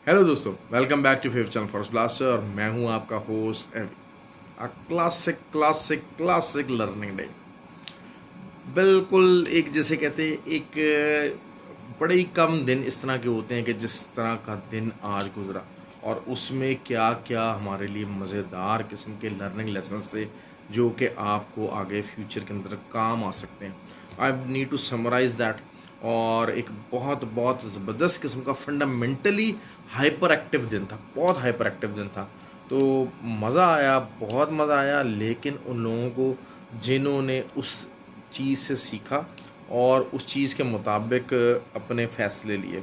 Hello दोस्तों, welcome back to fifth channel forest blaster और मैं हूं आपका host classic classic classic learning day. बिल्कुल एक जैसे कहते हैं एक बड़े ही कम दिन इस तरह के होते हैं कि जिस तरह का दिन आज गुजरा और उसमें क्या क्या हमारे लिए मज़ेदार किस्म के लर्निंग लेसन्स थे जो कि आपको आगे फ्यूचर के अंदर काम आ सकते हैं। I need to summarise that. और एक बहुत बहुत ज़बरदस्त किस्म का फंडामेंटली हाइपर एक्टिव दिन था, बहुत हाइपर एक्टिव दिन था। तो मज़ा आया, बहुत मज़ा आया, लेकिन उन लोगों को जिन्होंने उस चीज़ से सीखा और उस चीज़ के मुताबिक अपने फ़ैसले लिए।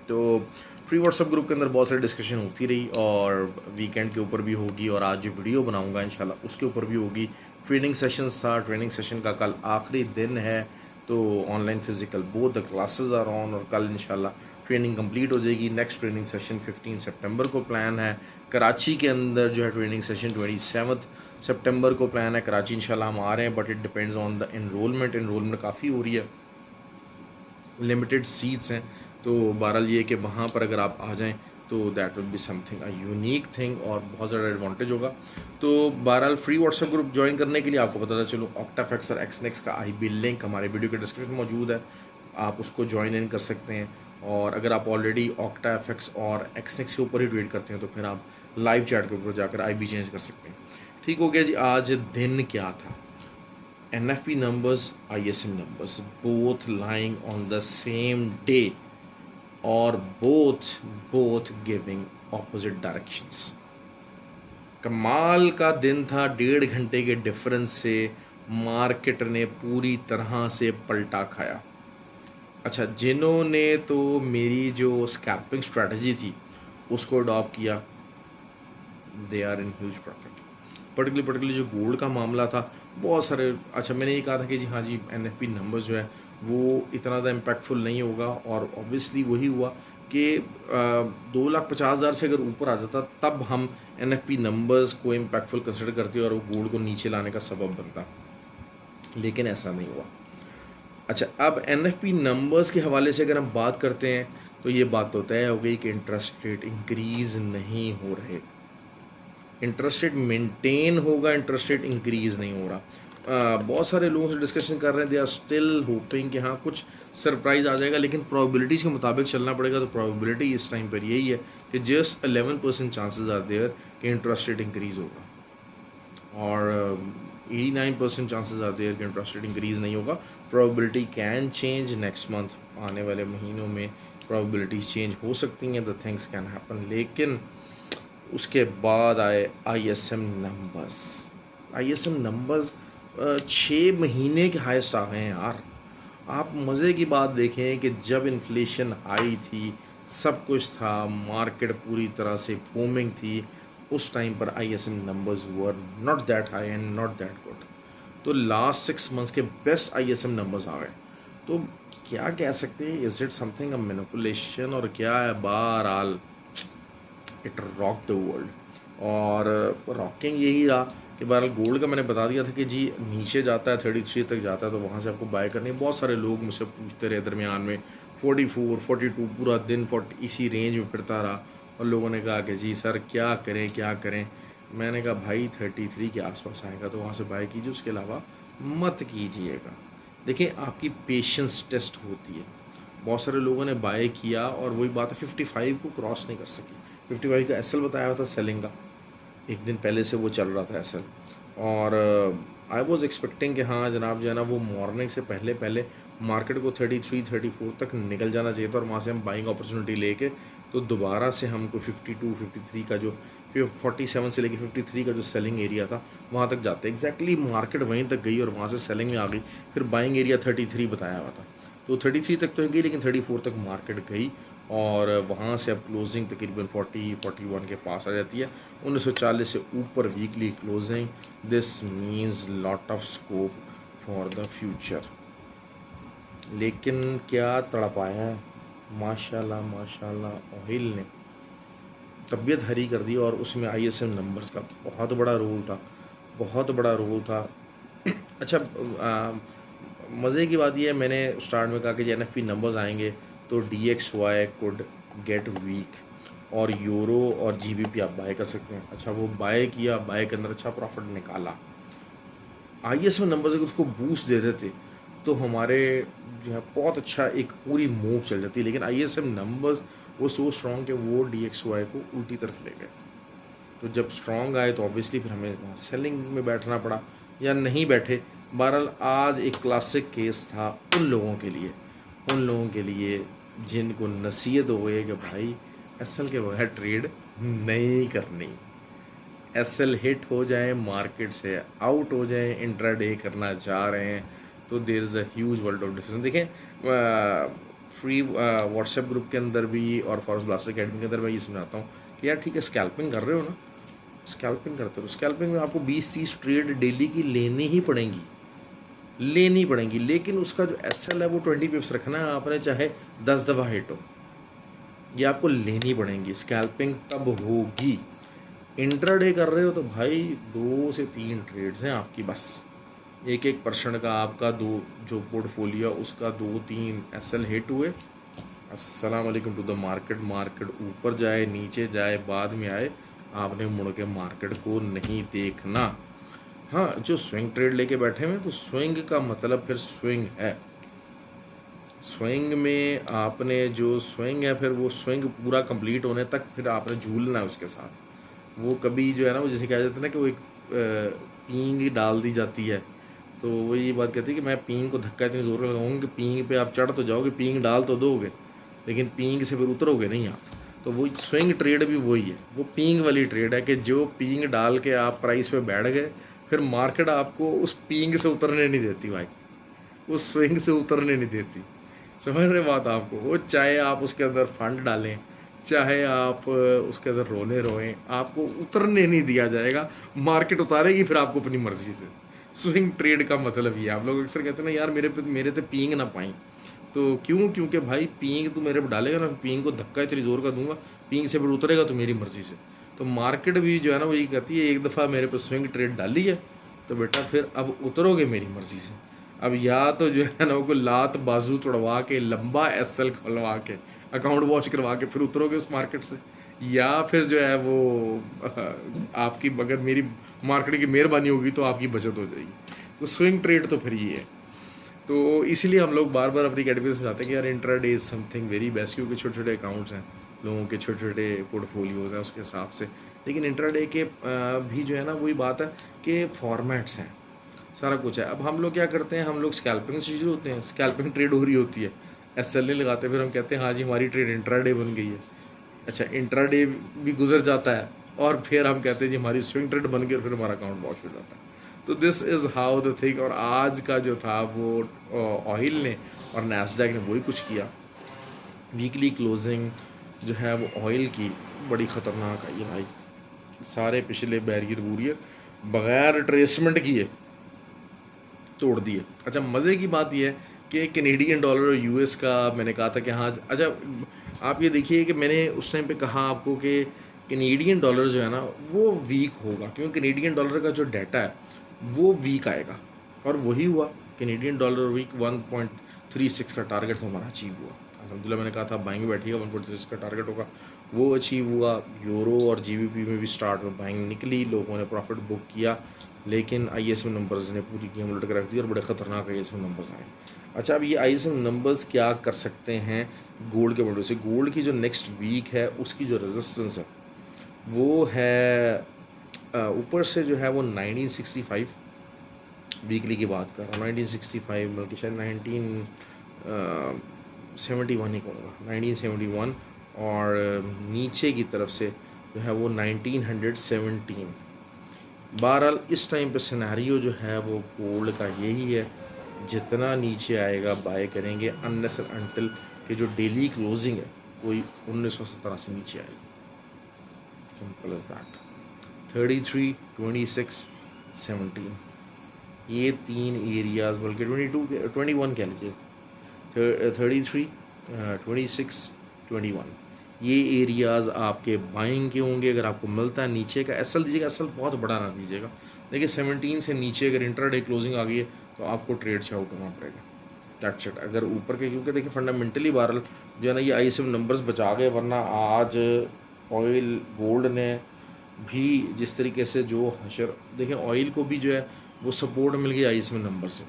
तो फ्री व्हाट्सएप ग्रुप के अंदर बहुत सारी डिस्कशन होती रही और वीकेंड के ऊपर भी होगी और आज जो वीडियो बनाऊंगा इंशाल्लाह उसके ऊपर भी होगी। ट्रेनिंग सेशंस था, ट्रेनिंग सेशन का कल आखिरी दिन है। तो online physical both the classes are on और कल इंशाल्लाह ट्रेनिंग कंप्लीट हो जाएगी। नेक्स्ट ट्रेनिंग सेशन 15 सितंबर को प्लान है। कराची के अंदर जो है ट्रेनिंग सेशन 27 सितंबर को प्लान है। कराची इंशाल्लाह हम आ रहे हैं, but it depends on the enrolment काफ़ी हो रही है, लिमिटेड सीट्स हैं। तो बहरहाल ये कि वहाँ पर अगर आप आ जाएं तो that will be something a unique thing और बहुत ज़्यादा एडवांटेज होगा। तो बहरहाल फ्री व्हाट्सएप ग्रुप ज्वाइन करने के लिए आपको बताता चलूँ, ऑक्टाफैक्स और एक्सनेक्स का IB लिंक हमारे वीडियो के डिस्क्रिप्शन में मौजूद है। आप उसको ज्वाइन इन कर सकते हैं। और अगर आप ऑलरेडी ऑक्टाफैक्स और एक्सनेक्स के ऊपर ही ट्रेड करते हैं तो फिर आप लाइव चैट के ऊपर जाकर IB चेंज कर सकते हैं। ठीक हो गया जी। आज दिन क्या था? NFP numbers, ISM numbers, both lying on the same day or both giving opposite directions. कमाल का दिन था। 1.5 घंटे के डिफरेंस से मार्केट ने पूरी तरह से पलटा खाया। अच्छा, जिन्होंने तो मेरी जो स्कैल्पिंग स्ट्रेटजी थी उसको अडॉप्ट किया, they are in huge profit. Particularly जो गोल्ड का मामला था, बहुत सारे, अच्छा मैंने ये कहा था कि जी हाँ जी NFP नंबर्स जो है वो इतना ज़्यादा इम्पैक्टफुल नहीं होगा और ऑब्वियसली वही हुआ कि 2,50,000 से अगर ऊपर आ जाता तब हम NFP नंबर्स को इम्पैक्टफुल कंसिडर करते और वो गोल्ड को नीचे लाने का सबब बनता, लेकिन ऐसा नहीं हुआ। अच्छा, अब NFP नंबर्स के हवाले से अगर हम बात करते हैं तो ये बात तो तय हो गई कि इंटरेस्ट रेट इंक्रीज़ नहीं हो रहे। इंटरेस्ट रेट मेंटेन होगा, इंटरेस्ट रेट इंक्रीज़ नहीं हो रहा। बहुत सारे लोगों से डिस्कशन कर रहे हैं, दे आर स्टिल होपिंग कि हाँ कुछ सरप्राइज़ आ जाएगा, लेकिन प्रोबेबिलिटीज़ के मुताबिक चलना पड़ेगा। तो प्रोबेबिलिटी इस टाइम पर यही है कि जस्ट 11% चांसेस आर देयर कि इंटरेस्ट रेट इंक्रीज़ होगा और 89% चांसेस आर देयर कि इंटरेस्ट रेट इंक्रीज़ नहीं होगा। Probability can change next month, आने वाले महीनों में प्रोबेबिलिटीज़ चेंज हो सकती हैं, द थिंग्स कैन हैपन। लेकिन उसके बाद आए ISM नंबर्स। ISM नंबर्स 6 महीने के हाईएस्ट आ गए हैं यार। आप मज़े की बात देखें कि जब इन्फ्लेशन हाई थी, सब कुछ था, मार्केट पूरी तरह से बूमिंग थी, उस टाइम पर ISM numbers were not that high and not that good. तो लास्ट 6 मंथ्स के बेस्ट ISM नंबर्स आ गए। तो क्या कह सकते हैं, is it something a manipulation और क्या है? बहरहाल इट रॉक द वर्ल्ड। और रॉकिंग यही रहा कि बहरहाल गोल्ड का मैंने बता दिया था कि जी नीचे जाता है 33 तक जाता है तो वहाँ से आपको बाय करनी है। बहुत सारे लोग मुझसे पूछते रहे दरमियान में, 44 42 पूरा दिन 40 इसी रेंज में फिरता रहा और लोगों ने कहा कि जी सर क्या करें क्या करें। मैंने कहा भाई 33 के आसपास आएगा तो वहाँ से बाय कीजिए, उसके अलावा मत कीजिएगा। देखिए आपकी पेशेंस टेस्ट होती है। बहुत सारे लोगों ने बाय किया और वही बात है 55 को क्रॉस नहीं कर सकी। 55 का SL बताया हुआ था सेलिंग का, एक दिन पहले से वो चल रहा था SL। और आई वॉज एक्सपेक्टिंग कि हाँ जनाब जो है ना वो मॉर्निंग से पहले पहले मार्केट को 33 34 तक निकल जाना चाहिए था और वहाँ से हम बाइंग अपॉर्चुनिटी लेके तो दोबारा से हमको 52 53 का जो 47 से लेके 53 का जो सेलिंग एरिया था वहाँ तक जाते एग्जैक्टली मार्केट वहीं तक गई और वहाँ से सेलिंग में आ गई। फिर बाइंग एरिया 33 बताया हुआ था तो 33 तक तो गई, लेकिन 34 तक मार्केट गई और वहाँ से अब क्लोजिंग तकरीबन 41 के पास आ जाती है। 1940 से ऊपर weekly closing, this means lot of scope for the future. लेकिन क्या तड़पाया है माशाल्लाह माशाल्लाह, ऑयल ने तबीयत हरी कर दी और उसमें ISM नंबर्स का बहुत बड़ा रोल था, बहुत बड़ा रोल था। अच्छा, मज़े की बात यह है, मैंने स्टार्ट में कहा कि NFP नंबर्स आएंगे तो DXY कुड गेट वीक और यूरो और जीबीपी आप बाय कर सकते हैं। अच्छा वो बाय किया, बाय के अंदर अच्छा प्रॉफिट निकाला, आईएसएम नंबर्स अगर उसको बूस्ट दे देते तो हमारे जो है बहुत अच्छा एक पूरी मूव चल जाती। लेकिन आईएसएम नंबर्स वो सो स्ट्रॉन्ग कि वो डीएक्सवाई को उल्टी तरफ ले गए। तो जब स्ट्रॉन्ग आए तो ऑब्वियसली फिर हमें वहाँ सेलिंग में बैठना पड़ा या नहीं बैठे। बहरहाल आज एक क्लासिक केस था उन लोगों के लिए जिनको नसीहत हो गई कि भाई एसएल के बगैर ट्रेड नहीं करनी। एसएल हिट हो जाए, मार्केट से आउट हो जाए, इंट्राडे करना चाह रहे हैं तो there is a huge world of difference. देखें फ्री व्हाट्सएप ग्रुप के अंदर भी और फॉरेस्ट ब्लास्टर अकेडमी के अंदर मैं ये समझाता हूँ कि यार ठीक है स्कैल्पिंग कर रहे हो ना, स्कैल्पिंग करते हो, स्कैल्पिंग में आपको 20-30 ट्रेड डेली की लेनी पड़ेंगी, लेकिन उसका जो एसएल है वो 20 पिप्स रखना है आपने, चाहे 10 दफ़ा हिट हो, ये आपको लेनी पड़ेंगी। स्कैल्पिंग तब होगी। इंट्राडे कर रहे हो तो भाई 2 से 3 ट्रेड्स हैं आपकी, बस 1% का आपका दो जो पोर्टफोलियो उसका 2-3 एसएल हिट हुए, अस्सलाम वालेकुम टू द मार्केट ऊपर जाए नीचे जाए बाद में आए, आपने मुड़ के मार्केट को नहीं देखना। हाँ जो स्विंग ट्रेड लेके बैठे हुए तो स्विंग का मतलब फिर स्विंग है, स्विंग में आपने जो स्विंग है फिर वो स्विंग पूरा कंप्लीट होने तक फिर आपने झूलना है उसके साथ। वो कभी जो है ना वो जैसे कहा जाता है ना कि वो एक पींग डाल दी जाती है, तो वो ये बात कहती है कि मैं पींग को धक्का इतनी ज़ोर लगाऊंगा कि पींग पे आप चढ़ तो जाओगे, पींग डाल तो दोगे, लेकिन पींग से फिर उतरोगे नहीं आप। तो वो स्विंग ट्रेड भी वही है, वो पींग वाली ट्रेड है कि जो पींग डाल के आप प्राइस पे बैठ गए फिर मार्केट आपको उस पींग से उतरने नहीं देती भाई, उस स्विंग से उतरने नहीं देती। समझ रहे बात आपको? वो चाहे आप उसके अंदर फंड डालें, चाहे आप उसके अंदर रोएं, आपको उतरने नहीं दिया जाएगा, मार्केट उतारेगी फिर आपको अपनी मर्जी से। स्विंग ट्रेड का मतलब ये, आप लोग अक्सर कहते हैं ना यार मेरे पे पींग ना पाई, तो क्योंकि भाई पींग तो मेरे पे डालेगा ना, पींग को धक्का इतनी जोर का दूंगा, पींग से फिर उतरेगा तो मेरी मर्जी से। तो मार्केट भी जो है ना वही कहती है एक दफ़ा मेरे पे स्विंग ट्रेड डाली है तो बेटा फिर अब उतरोगे मेरी मर्जी से। अब या तो जो है ना वो लात बाजू तोड़वा के लंबा एसएल खुलवा के अकाउंट वॉच करवा के फिर उतरोगे उस मार्केट से, या फिर जो है वो आपकी अगर मेरी मार्केट की मेहरबानी होगी तो आपकी बचत हो जाएगी। तो स्विंग ट्रेड तो फिर ये है। तो इसीलिए हम लोग बार बार अपनी कैटेगरी में समझाते हैं कि यार intraday is something very best, क्योंकि छोटे छोटे अकाउंट्स हैं, लोगों के छोटे छोटे पोर्टफोलियोज़ हैं उसके हिसाब से। लेकिन इंट्राडे के भी जो है ना वही बात है कि फॉर्मेट्स हैं, सारा कुछ है। अब हम लोग क्या करते हैं, हम लोग स्कैल्पिंग से शुरू होते हैं, स्कैल्पिंग ट्रेड हो रही होती है, एसएल नहीं लगाते, फिर हम कहते हैं हाँ जी हमारी ट्रेड इंट्राडे बन गई है। अच्छा इंट्राडे भी गुजर जाता है और फिर हम कहते हैं जी हमारी स्विंग ट्रेड बन गई और फिर हमारा अकाउंट वॉश हो जाता है। तो this is how the thing. और आज का जो था वो ऑयल ने और नैस्डैक ने वही कुछ किया। वीकली क्लोजिंग जो है वो ऑयल की बड़ी ख़तरनाक आई है भाई, सारे पिछले बैरियर बूरियर बग़ैर ट्रेसमेंट किए तोड़ दिए। अच्छा मज़े की बात यह है कि कैनेडियन डॉलर और यूएस का मैंने कहा था कि हाँ, अच्छा आप ये देखिए कि मैंने उस टाइम पे कहा आपको कि कैनेडियन डॉलर जो है ना वो वीक होगा, क्योंकि कैनेडियन डॉलर का जो डाटा है वो वीक आएगा, और वही हुआ। कैनेडियन डॉलर वीक 1.36 का टारगेट तो हमारा अचीव हुआ अल्हम्दुलिल्लाह। मैंने कहा था बाइंग बैठिएगा, 1.36 का टारगेट होगा, वो अचीव हुआ। यूरो और जीबीपी में भी स्टार्ट में बाइंग निकली, लोगों ने प्रॉफिट बुक किया, लेकिन आईएसएम नंबर्स ने पूरी गेम उलट कर रख दी और बड़े ख़तरनाक आईएसएम नंबर्स आए। अच्छा अब ये आईएसएम नंबर्स क्या कर सकते हैं गोल्ड के पॉइंट से? गोल्ड की जो नेक्स्ट वीक है उसकी जो रेजिस्टेंस है वो है ऊपर से जो है वो 1965, वीकली की बात कर रहा हूँ 1965, बल्कि शायद 1971 ही कहूँगा, 1971, और नीचे की तरफ से जो है वो 1917। बहरहाल इस टाइम पे सिनेरियो जो है वो गोल्ड का यही है, जितना नीचे आएगा बाय करेंगे अनलेस अनटिल कि जो डेली क्लोजिंग है कोई 1917 से नीचे आएगी, सिंपल एज दैट। 33, 26, 17 ये तीन एरियाज़, बल्कि 22, 21 कह लीजिए, 33, 26, 21 ये एरियाज़ आपके बाइंग के होंगे। अगर आपको मिलता है नीचे का एसएल दीजिएगा, एसएल बहुत बड़ा ना दीजिएगा, देखिए 17 से नीचे अगर इंट्राडे क्लोजिंग आ गई है तो आपको ट्रेड से आउट होना पड़ेगा, दैट्स इट। अगर ऊपर के, क्योंकि देखिए फंडामेंटली बहरहाल जो है ना ये ISM नंबर्स बचा गए, वरना आज ऑयल गोल्ड ने भी जिस तरीके से जो हशर, देखें ऑयल को भी जो है वो सपोर्ट मिल गई ISM नंबर से।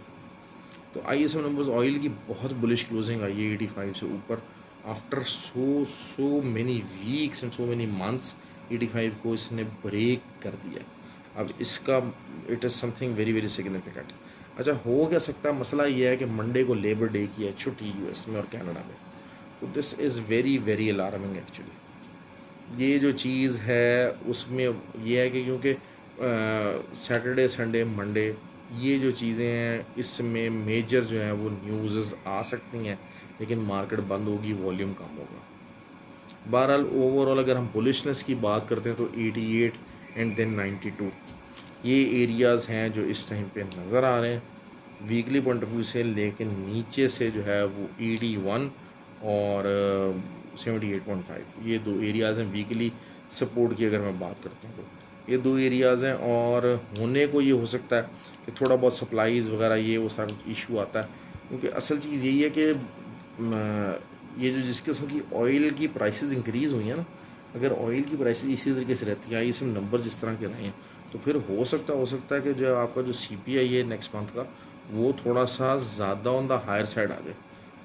तो ISM नंबर्स ऑयल की बहुत बुलिश क्लोजिंग आई है 85 से ऊपर after so many weeks and so many months. 85 को इसने ब्रेक कर दिया। अब इसका it is something very very significant. अच्छा, हो क्या सकता है, मसला ये है कि मंडे को लेबर डे की है छुट्टी US में और कनाडा में। तो this is very very alarming actually. ये जो चीज़ है उसमें ये है कि क्योंकि सैटरडे संडे मंडे ये जो चीज़ें हैं इसमें मेजर जो है वो न्यूज़ आ सकती हैं, लेकिन मार्केट बंद होगी, वॉल्यूम कम होगा। बहरहाल ओवरऑल अगर हम बुलिशनेस की बात करते हैं तो 88 एंड देन 92 ये एरियाज़ हैं जो इस टाइम पे नज़र आ रहे हैं वीकली पॉइंट ऑफ व्यू से। लेकिन नीचे से जो है वो 81 और 78.5 ये दो एरियाज़ हैं वीकली सपोर्ट की। अगर मैं बात करता हूँ तो ये दो एरियाज़ हैं, और होने को ये हो सकता है कि थोड़ा बहुत सप्लाईज़ वगैरह ये वो सारा इशू आता है, क्योंकि असल चीज़ यही है कि ये जो जिस किस्म की ऑयल की प्राइसेस इंक्रीज़ हुई हैं ना, अगर ऑयल की प्राइसेस इसी तरीके से रहती हैं, इसमें नंबर जिस तरह के रहे हैं, तो फिर हो सकता है कि जो आपका जो CPI है नेक्स्ट मंथ का वो थोड़ा सा ज़्यादा ऑन द हायर साइड आ जाए।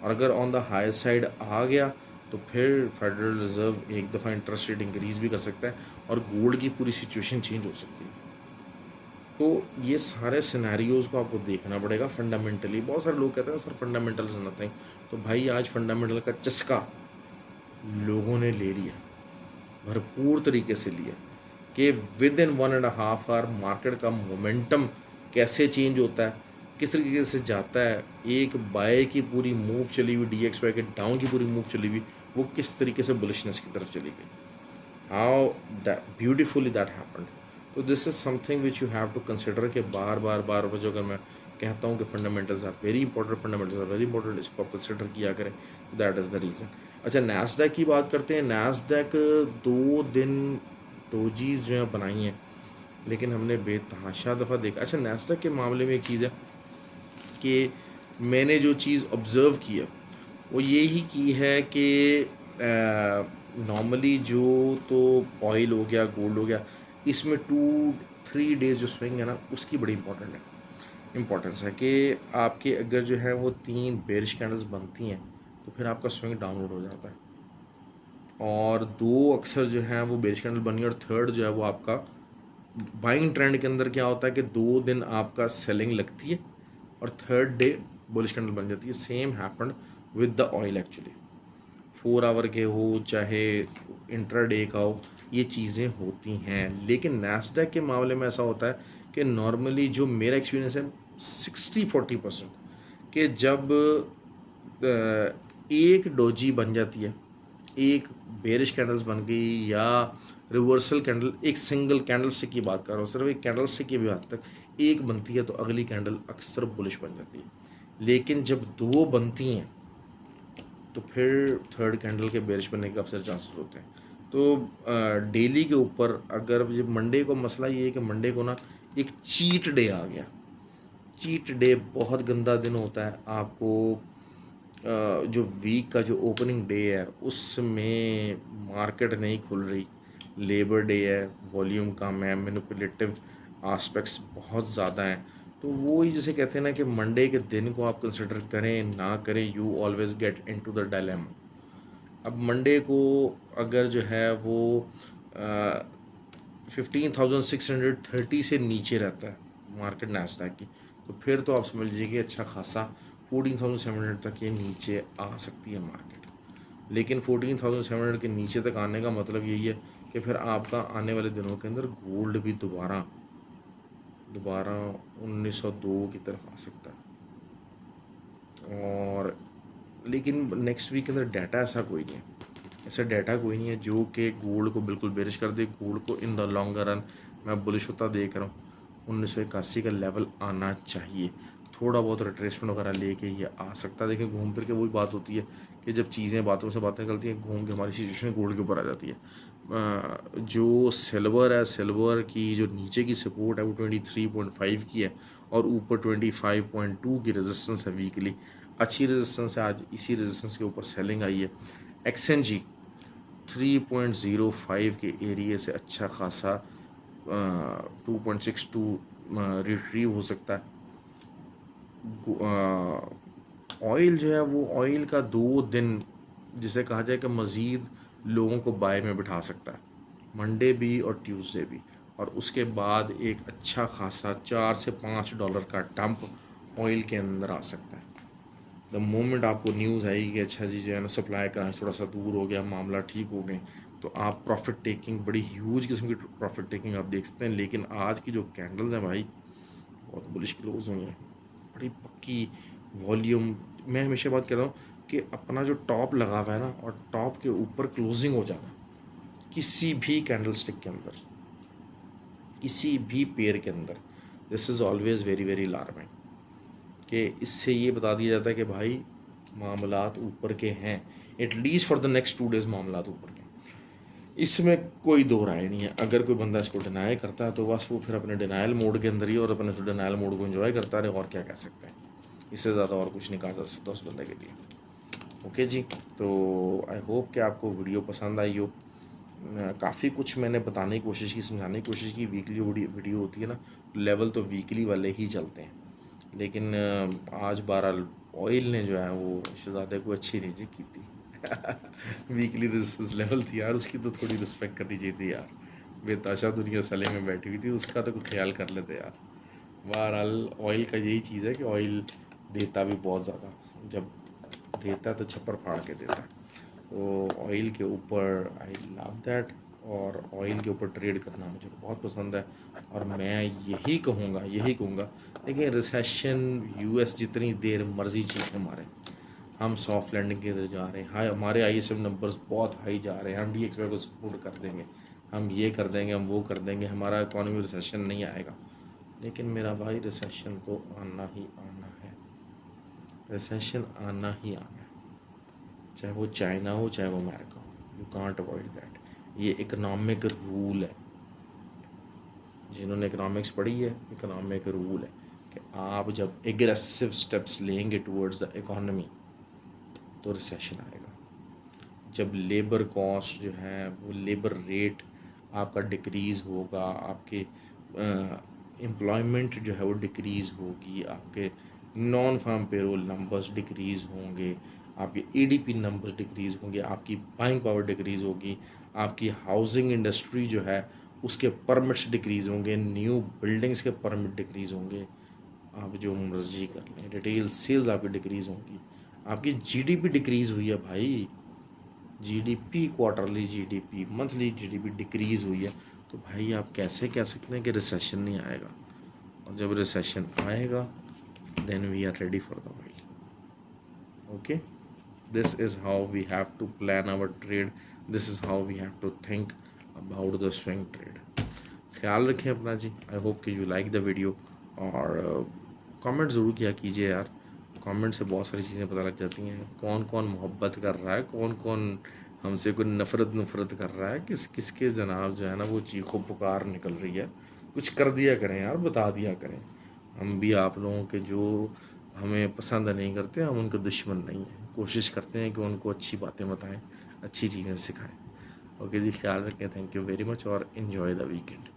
और अगर ऑन द हायर साइड आ गया तो फिर फेडरल रिज़र्व एक दफ़ा इंटरेस्ट रेट इंक्रीज़ भी कर सकता है और गोल्ड की पूरी सिचुएशन चेंज हो सकती है। तो ये सारे सिनेरियोज़ को आपको देखना पड़ेगा फंडामेंटली। बहुत सारे लोग कहते हैं सर फंडामेंटल्स नथिंग, तो भाई आज फंडामेंटल का चस्का लोगों ने ले लिया, भरपूर तरीके से लिया, कि विद इन 1.5 आवर मार्केट का मोमेंटम कैसे चेंज होता है, किस तरीके से जाता है। एक बाय की पूरी मूव चली हुई, DXY के डाउन की पूरी मूव चली हुई, वो किस तरीके से बुलिशनेस की तरफ चली गई, हाउ ब्यूटिफुली दैट हैपेंड। तो this is something which you have to consider कि बार बार जो अगर मैं कहता हूँ कि फंडामेंटल्स आर वेरी इंपॉर्टेंट, इसको आप कंसिडर किया करें, दैट इज़ द रीज़न। अच्छा, नैस्डैक की बात करते हैं। नैस्डैक 2 दिन डोजीज जो है बनाई हैं, लेकिन हमने बेतहाशा दफ़ा देखा। अच्छा, नैस्डैक के मामले में एक चीज़ है कि मैंने जो चीज़ ऑब्ज़र्व की है वो यही की है कि नॉर्मली जो तो ऑयल हो गया, गोल्ड हो गया, इसमें 2-3 डेज जो स्विंग है ना उसकी बड़ी इम्पोर्टेंस है कि आपके अगर जो है वो 3 बेरिश कैंडल्स बनती हैं तो फिर आपका स्विंग डाउनवर्ड हो जाता है, और 2 अक्सर जो है वो बेरिश कैंडल बनी, और थर्ड जो है वो आपका बाइंग ट्रेंड के अंदर क्या होता है कि 2 दिन आपका सेलिंग लगती है और थर्ड डे बुलिश कैंडल बन जाती है। Same happened with the oil actually, 4 hour के हो चाहे इंट्राडे का हो, ये चीज़ें होती हैं। लेकिन नैस्डैक के मामले में ऐसा होता है कि नॉर्मली जो मेरा एक्सपीरियंस है 60-40% कि जब एक डोजी बन जाती है, एक बेरिश कैंडल्स बन गई या रिवर्सल कैंडल, एक सिंगल कैंडल स्टिक की बात कर रहा हूँ, सिर्फ एक कैंडल स्टिक की भी हद तक एक बनती है तो अगली कैंडल अक्सर बुलिश बन जाती है। लेकिन जब 2 बनती हैं तो फिर थर्ड कैंडल के बेरिश बनने के अक्सर चांसेस होते हैं। तो डेली के ऊपर अगर जब मंडे को, मसला ये है कि मंडे को ना एक चीट डे आ गया। चीट डे बहुत गंदा दिन होता है आपको। जो वीक का जो ओपनिंग डे है उसमें मार्केट नहीं खुल रही, लेबर डे है, वॉल्यूम कम है, मैनिपुलेटिव आस्पेक्ट्स बहुत ज़्यादा हैं। तो वो ही जिसे कहते हैं ना कि मंडे के दिन को आप कंसिडर करें ना करें, you always get into the dilemma. अब मंडे को अगर जो है वो 15,630 से नीचे रहता है मार्केट नैस्डैक की, तो फिर तो आप समझ लीजिए कि अच्छा खासा 14,700 तक ये नीचे आ सकती है मार्केट। लेकिन 14,700 के नीचे तक आने का मतलब यही है कि फिर आपका आने वाले दिनों के अंदर गोल्ड भी दोबारा 1902 की तरफ आ सकता है। और लेकिन नेक्स्ट वीक के अंदर डाटा ऐसा कोई नहीं है, ऐसा डाटा कोई नहीं है जो कि गोल्ड को बिल्कुल बेरिश कर दे। गोल्ड को इन द लॉन्गर रन मैं बुलिश होता देख रहा हूँ। 1981 का लेवल आना चाहिए, थोड़ा बहुत रिट्रेसमेंट वगैरह लेके ये आ सकता है। देखिए घूम फिर के वही बात होती है कि जब चीज़ें बातों से बातें निकलती हैं, घूम के हमारी सिचुएशन गोल्ड के ऊपर आ जाती है। जो सिल्वर है, सिल्वर की जो नीचे की सपोर्ट है वो 23.5 की है और ऊपर 25.2 की रेजिस्टेंस है वीकली। अच्छी रेजिस्टेंस है, आज इसी रेजिस्टेंस के ऊपर सेलिंग आई है। एक्सएनजी 3.05 के एरिया से अच्छा खासा 2.62 रिट्रीव हो सकता है। ऑयल जो है वो ऑयल का 2 दिन जिसे कहा जाए कि मज़ीद लोगों को बाय में बिठा सकता है, मंडे भी और ट्यूसडे भी, और उसके बाद एक अच्छा खासा $4 से $5 का डंप ऑयल के अंदर आ सकता है। द मोमेंट आपको न्यूज़ आएगी कि अच्छा जी जो है ना सप्लाई का थोड़ा सा दूर हो गया, मामला ठीक हो गए, तो आप प्रॉफिट टेकिंग, बड़ी ह्यूज किस्म की प्रॉफिट टेकिंग आप देख सकते हैं। लेकिन आज की जो कैंडल्स हैं भाई बहुत बुलिश क्लोज हुई हैं, बड़ी पक्की वॉल्यूम। मैं हमेशा बात कर रहा हूँ कि अपना जो टॉप लगा हुआ है ना और टॉप के ऊपर क्लोजिंग हो जाना किसी भी कैंडल स्टिक के अंदर, किसी भी पेयर के अंदर, this is always very very alarming. कि इससे ये बता दिया जाता है कि भाई मामलात ऊपर के हैं, at least for the next 2 days मामलात ऊपर के। इसमें कोई दो राय नहीं है। अगर कोई बंदा इसको डिनाई करता है तो बस वो फिर अपने डिनाइल मोड के अंदर ही और अपने डिनाइल मोड को एंजॉय करता रहे, और क्या कह सकते हैं। इससे ज़्यादा और कुछ नहीं कहा जा सकता उस बंदे के लिए। ओके जी, तो आई होप कि आपको वीडियो पसंद आई हो। काफ़ी कुछ मैंने बताने की कोशिश की, समझाने की कोशिश की। वीकली वीडियो होती है ना, लेवल तो वीकली वाले ही चलते हैं, लेकिन आज 12 ऑयल ने जो है वो शहजादे को अच्छी नहीं जी की थी। वीकली रेजिस्टेंस लेवल थी यार, उसकी तो थोड़ी रिस्पेक्ट करनी चाहिए थी यार। बेताशा दुनिया सले में बैठी हुई थी, उसका तो कुछ ख्याल कर लेते यार। बहरहाल ऑयल का यही चीज़ है कि ऑयल देता भी बहुत ज़्यादा, जब देता है तो छप्पर फाड़ के देता है। तो ऑयल के ऊपर आई लव दैट, और ऑयल के ऊपर ट्रेड करना मुझे बहुत पसंद है। और मैं यही कहूँगा देखिए, रिसेशन यूएस जितनी देर मर्जी चीखें मारे, हम सॉफ्ट लैंडिंग की तरफ जा रहे हैं। हाई, हमारे आईएसएम नंबर्स बहुत हाई जा रहे हैं, हम डीएक्सवाई को सपोर्ट कर देंगे, हम ये कर देंगे, हम वो कर देंगे, हमारा इकॉनमी रिसेशन नहीं आएगा। लेकिन मेरा भाई रिसेशन तो आना ही आना है, रिसेशन आना ही आना है, चाहे वो चाइना हो चाहे वो अमेरिका हो, यू कांट अवॉइड दैट। ये इकोनॉमिक रूल है, जिन्होंने इकोनॉमिक्स पढ़ी है, इकोनॉमिक रूल है कि आप जब एग्रेसिव स्टेप्स लेंगे टूवर्ड्स द इकोनॉमी तो रिसेशन आएगा। जब लेबर कॉस्ट जो है वो लेबर रेट आपका डिक्रीज़ होगा, आपके एम्प्लॉयमेंट जो है वो डिक्रीज़ होगी, आपके non farm payroll numbers decrease होंगे, आपके ईडीपी नंबर्स डिक्रीज़ होंगे, आपकी बाइंग पावर डिक्रीज़ होगी, आपकी हाउसिंग इंडस्ट्री जो है उसके परमिट्स डिक्रीज़ होंगे, न्यू बिल्डिंग्स के परमिट डिक्रीज़ होंगे, आप जो मर्जी कर लें, रिटेल सेल्स आपकी डिक्रीज़ होंगी, आपकी जीडीपी डिक्रीज़ हुई है भाई, GDP, quarterly GDP, monthly GDP decrease हुई है, तो भाई आप कैसे कह सकते हैं कि रिसेशन नहीं आएगा। और जब रिसेशन आएगा then we are ready for the oil. Okay, this is how we have to plan our trade, this is how we have to think about the swing trade. ख्याल रखें अपना जी। आई होप कि you like the video, और comment ज़रूर किया कीजिए यार। कमेंट से बहुत सारी चीज़ें पता लग जाती हैं, कौन कौन मोहब्बत कर रहा है, कौन कौन हमसे कोई नफ़रत कर रहा है, किसके जनाब जो है ना वो चीखो पुकार निकल रही है। कुछ कर दिया करें यार, बता दिया करें। हम भी आप लोगों के जो हमें पसंद नहीं करते, हम उनके दुश्मन नहीं हैं, कोशिश करते हैं कि उनको अच्छी बातें बताएं, अच्छी चीज़ें सिखाएं। ओके जी, ख्याल रखें, थैंक यू वेरी मच, और इन्जॉय द वीकेंड।